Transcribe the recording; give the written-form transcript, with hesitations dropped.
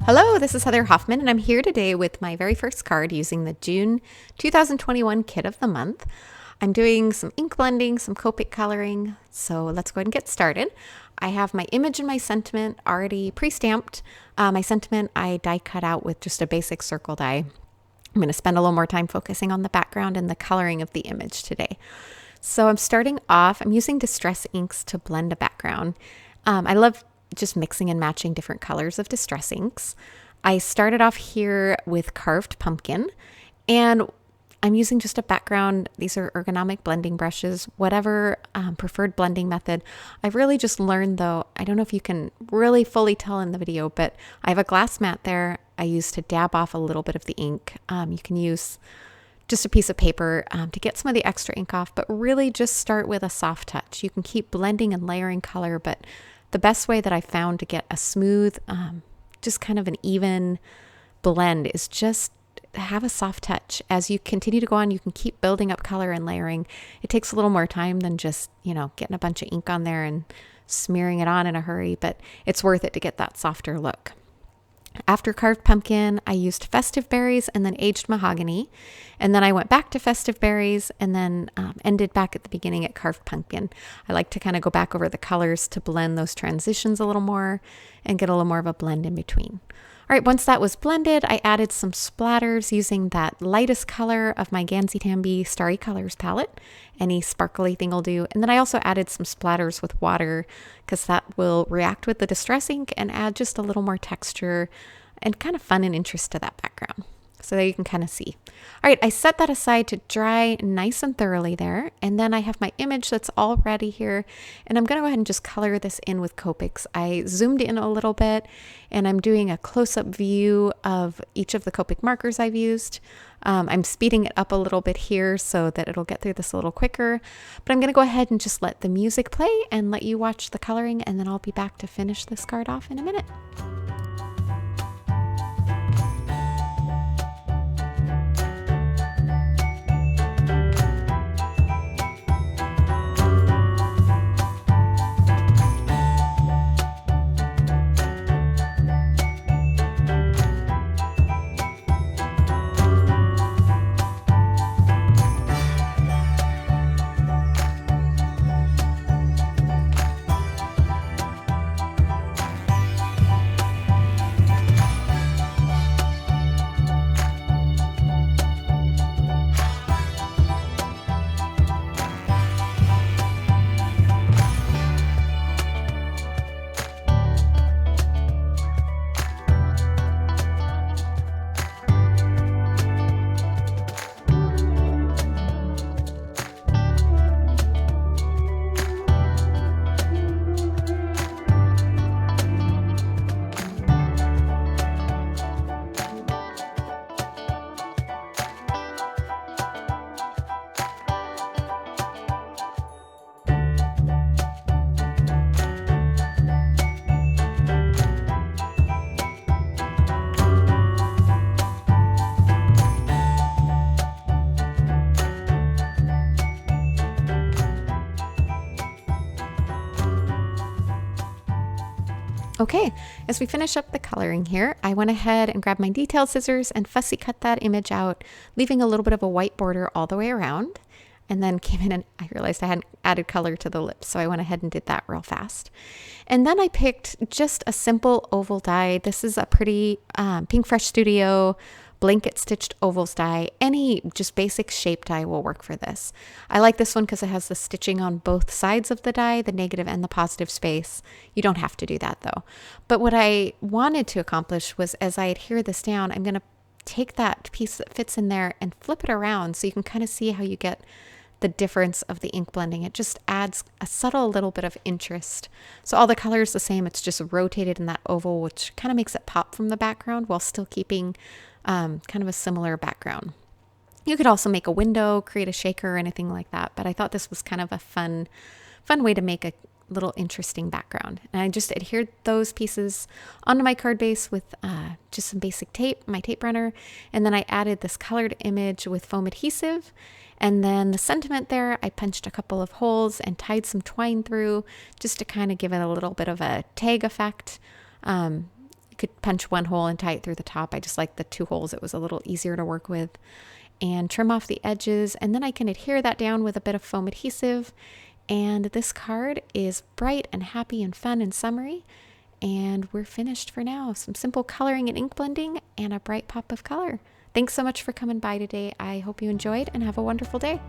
Hello, this is Heather Hoffman, and I'm here today with my very first card using the June 2021 kit of the month. I'm doing some ink blending, some Copic coloring, so let's go ahead and get started. I have my image and my sentiment already pre-stamped. My sentiment I die cut out with just a basic circle die. I'm going to spend a little more time focusing on the background and the coloring of the image today. So I'm starting off, I'm using Distress inks to blend a background. I love just mixing and matching different colors of Distress inks. I started off here with Carved Pumpkin, and I'm using just a background. These are ergonomic blending brushes, whatever preferred blending method. I've really just learned though, I don't know if you can really fully tell in the video, but I have a glass mat there I use to dab off a little bit of the ink. You can use just a piece of paper to get some of the extra ink off, but really just start with a soft touch. You can keep blending and layering color, but the best way that I found to get a smooth, just kind of an even blend is just have a soft touch. As you continue to go on, you can keep building up color and layering. It takes a little more time than just, getting a bunch of ink on there and smearing it on in a hurry, but it's worth it to get that softer look. After Carved Pumpkin, I used Festive Berries and then Aged Mahogany. And then I went back to Festive Berries and then ended back at the beginning at Carved Pumpkin. I like to kind of go back over the colors to blend those transitions a little more and get a little more of a blend in between. All right, once that was blended, I added some splatters using that lightest color of my Gansey Tambi Starry Colors palette. Any sparkly thing will do. And then I also added some splatters with water because that will react with the Distress ink and add just a little more texture and kind of fun and interest to that background. So there you can kind of see. All right, I set that aside to dry nice and thoroughly there. And then I have my image that's all ready here. And I'm going to go ahead and just color this in with Copics. I zoomed in a little bit and I'm doing a close-up view of each of the Copic markers I've used. I'm speeding it up a little bit here so that it'll get through this a little quicker. But I'm going to go ahead and just let the music play and let you watch the coloring. And then I'll be back to finish this card off in a minute. Okay, as we finish up the coloring here, I went ahead and grabbed my detail scissors and fussy cut that image out, leaving a little bit of a white border all the way around. And then came in and I realized I hadn't added color to the lips, so I went ahead and did that real fast. And then I picked just a simple oval die. This is a pretty Pink Fresh Studio blanket stitched ovals die. Any just basic shape die will work for this. I like this one because it has the stitching on both sides of the die, the negative and the positive space. You don't have to do that though. But what I wanted to accomplish was, as I adhere this down, I'm going to take that piece that fits in there and flip it around so you can kind of see how you get the difference of the ink blending. It just adds a subtle little bit of interest. So all the color is the same. It's just rotated in that oval, which kind of makes it pop from the background while still keeping kind of a similar background. You could also make a window, create a shaker or anything like that. But I thought this was kind of a fun way to make a little interesting background. And I just adhered those pieces onto my card base with just some basic tape, my tape runner. And then I added this colored image with foam adhesive. And then the sentiment there, I punched a couple of holes and tied some twine through just to kind of give it a little bit of a tag effect. You could punch one hole and tie it through the top. I just like the 2 holes. It was a little easier to work with. And trim off the edges, and then I can adhere that down with a bit of foam adhesive. And this card is bright and happy and fun and summery. And we're finished for now. Some simple coloring and ink blending and a bright pop of color. Thanks so much for coming by today. I hope you enjoyed and have a wonderful day.